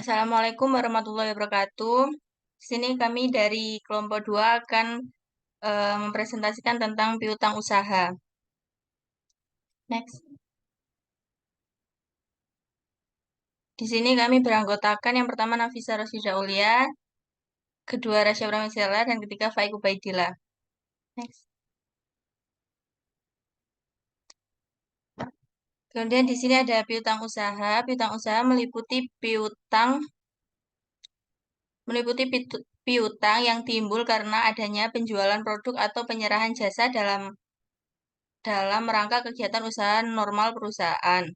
Assalamualaikum warahmatullahi wabarakatuh. Di sini kami dari kelompok 2 akan mempresentasikan tentang piutang usaha. Next. Di sini kami beranggotakan yang pertama Nafisa Rosyida Aulia, kedua Rasya Pramesela, dan ketiga Faik Ubaidillah. Next. Kemudian di sini ada piutang usaha. Piutang usaha meliputi piutang yang timbul karena adanya penjualan produk atau penyerahan jasa dalam rangka kegiatan usaha normal perusahaan.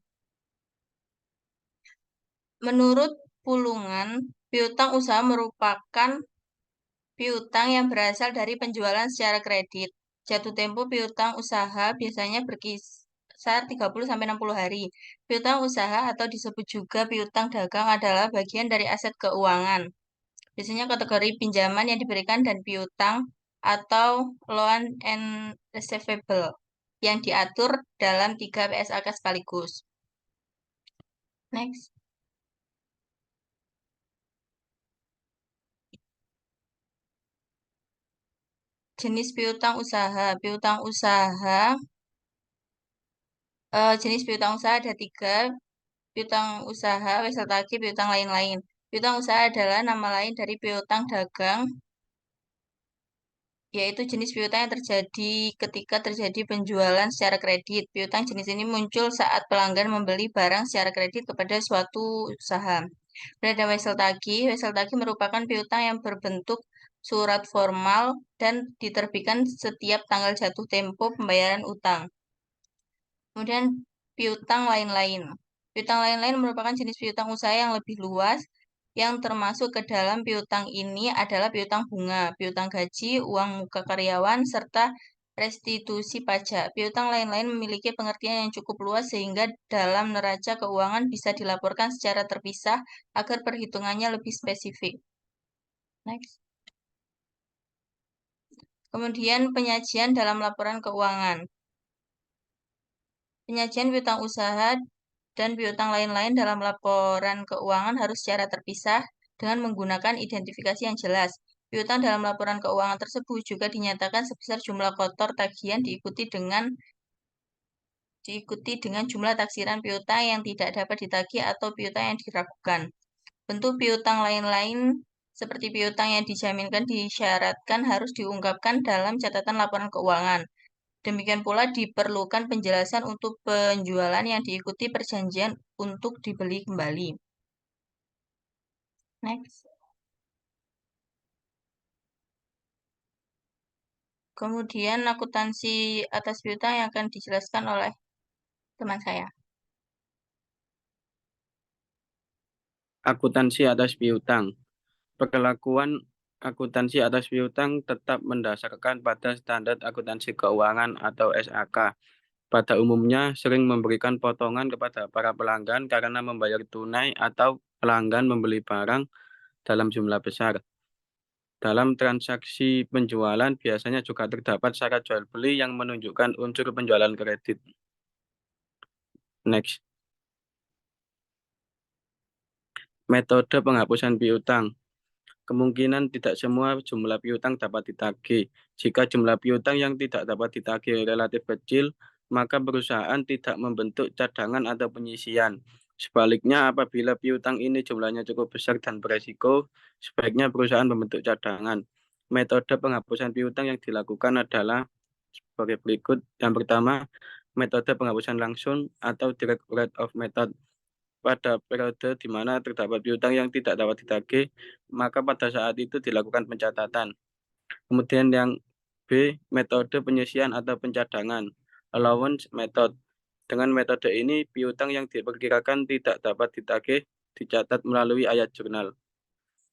Menurut Pulungan, piutang usaha merupakan piutang yang berasal dari penjualan secara kredit. Jatuh tempo piutang usaha biasanya berkisar 30-60 hari. Piutang usaha atau disebut juga piutang dagang adalah bagian dari aset keuangan. Biasanya kategori pinjaman yang diberikan dan piutang atau loan and receivable yang diatur dalam 3 PSAK sekaligus. Next. Jenis piutang usaha. Jenis piutang usaha ada 3. Piutang usaha, wesel tagih, piutang lain-lain. Piutang usaha adalah nama lain dari piutang dagang, yaitu jenis piutang yang terjadi ketika terjadi penjualan secara kredit. Piutang jenis ini muncul saat pelanggan membeli barang secara kredit kepada suatu usaha. Ada wesel tagih. Wesel tagih merupakan piutang yang berbentuk surat formal dan diterbitkan setiap tanggal jatuh tempo pembayaran utang. Kemudian piutang lain-lain. Piutang lain-lain merupakan jenis piutang usaha yang lebih luas, yang termasuk ke dalam piutang ini adalah piutang bunga, piutang gaji, uang muka karyawan, serta restitusi pajak. Piutang lain-lain memiliki pengertian yang cukup luas sehingga dalam neraca keuangan bisa dilaporkan secara terpisah agar perhitungannya lebih spesifik. Next. Kemudian penyajian dalam laporan keuangan. Penyajian piutang usaha dan piutang lain-lain dalam laporan keuangan harus secara terpisah dengan menggunakan identifikasi yang jelas. Piutang dalam laporan keuangan tersebut juga dinyatakan sebesar jumlah kotor tagihan diikuti dengan jumlah taksiran piutang yang tidak dapat ditagih atau piutang yang diragukan. Bentuk piutang lain-lain seperti piutang yang dijaminkan disyaratkan harus diungkapkan dalam catatan laporan keuangan. Demikian pula diperlukan penjelasan untuk penjualan yang diikuti perjanjian untuk dibeli kembali. Next. Kemudian akuntansi atas piutang yang akan dijelaskan oleh teman saya. Akuntansi atas piutang. Perlakuan akuntansi atas piutang tetap mendasarkan pada standar akuntansi keuangan atau SAK. Pada umumnya sering memberikan potongan kepada para pelanggan karena membayar tunai atau pelanggan membeli barang dalam jumlah besar. Dalam transaksi penjualan biasanya juga terdapat syarat jual beli yang menunjukkan unsur penjualan kredit. Next. Metode penghapusan piutang. Kemungkinan tidak semua jumlah piutang dapat ditagih. Jika jumlah piutang yang tidak dapat ditagih relatif kecil, maka perusahaan tidak membentuk cadangan atau penyisian. Sebaliknya, apabila piutang ini jumlahnya cukup besar dan beresiko, sebaiknya perusahaan membentuk cadangan. Metode penghapusan piutang yang dilakukan adalah sebagai berikut. Yang pertama, metode penghapusan langsung atau direct write-off method. Pada periode di mana terdapat piutang yang tidak dapat ditagih, maka pada saat itu dilakukan pencatatan. Kemudian yang B, metode penyisian atau pencadangan, allowance method. Dengan metode ini, piutang yang diperkirakan tidak dapat ditagih dicatat melalui ayat jurnal.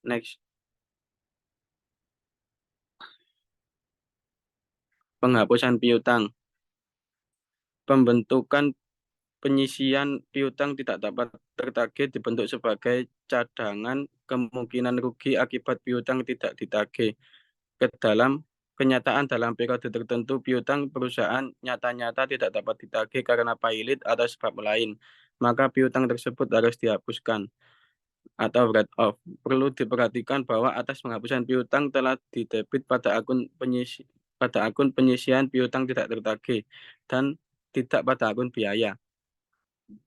Next. Penghapusan piutang. Pembentukan penyisian piutang tidak dapat tertagih dibentuk sebagai cadangan kemungkinan rugi akibat piutang tidak ditagih. Kenyataan dalam periode tertentu piutang perusahaan nyata-nyata tidak dapat ditagih karena pailit atau sebab lain, maka piutang tersebut harus dihapuskan. atau write off. Perlu diperhatikan bahwa atas penghapusan piutang telah didebit pada akun penyisian piutang tidak tertagih dan tidak pada akun biaya.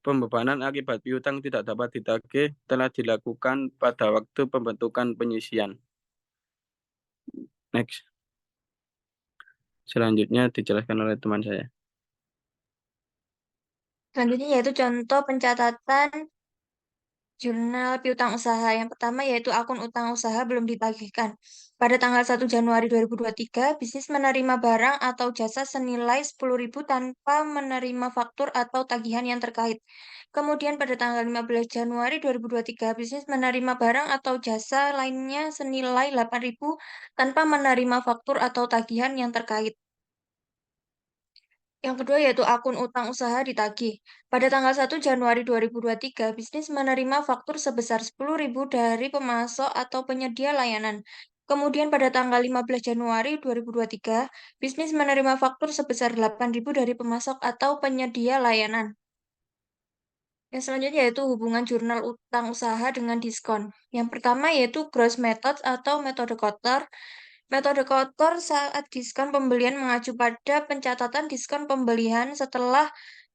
Pembebanan akibat piutang tidak dapat ditagih telah dilakukan pada waktu pembentukan penyisian. Next. Selanjutnya dijelaskan oleh teman saya. Selanjutnya yaitu contoh pencatatan jurnal piutang usaha. Yang pertama yaitu akun utang usaha belum ditagihkan. Pada tanggal 1 Januari 2023, bisnis menerima barang atau jasa senilai 10.000 tanpa menerima faktur atau tagihan yang terkait. Kemudian pada tanggal 15 Januari 2023, bisnis menerima barang atau jasa lainnya senilai 8.000 tanpa menerima faktur atau tagihan yang terkait. Yang kedua yaitu akun utang usaha ditagih. Pada tanggal 1 Januari 2023, bisnis menerima faktur sebesar 10.000 dari pemasok atau penyedia layanan. Kemudian pada tanggal 15 Januari 2023, bisnis menerima faktur sebesar 8.000 dari pemasok atau penyedia layanan. Yang selanjutnya yaitu hubungan jurnal utang usaha dengan diskon. Yang pertama yaitu gross method atau metode kotor. Metode kotor saat diskon pembelian mengacu pada pencatatan diskon pembelian setelah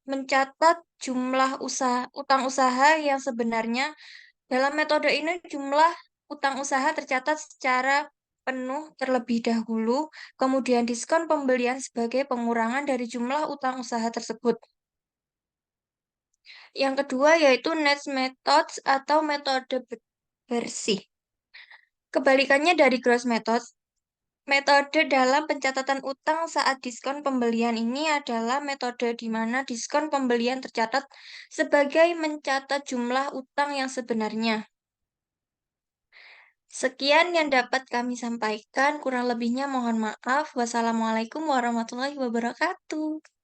mencatat jumlah utang usaha yang sebenarnya. Dalam metode ini jumlah utang usaha tercatat secara penuh terlebih dahulu, kemudian diskon pembelian sebagai pengurangan dari jumlah utang usaha tersebut. Yang kedua yaitu net methods atau metode bersih. Kebalikannya dari gross methods, metode dalam pencatatan utang saat diskon pembelian ini adalah metode di mana diskon pembelian tercatat sebagai mencatat jumlah utang yang sebenarnya. Sekian yang dapat kami sampaikan, kurang lebihnya mohon maaf. Wassalamualaikum warahmatullahi wabarakatuh.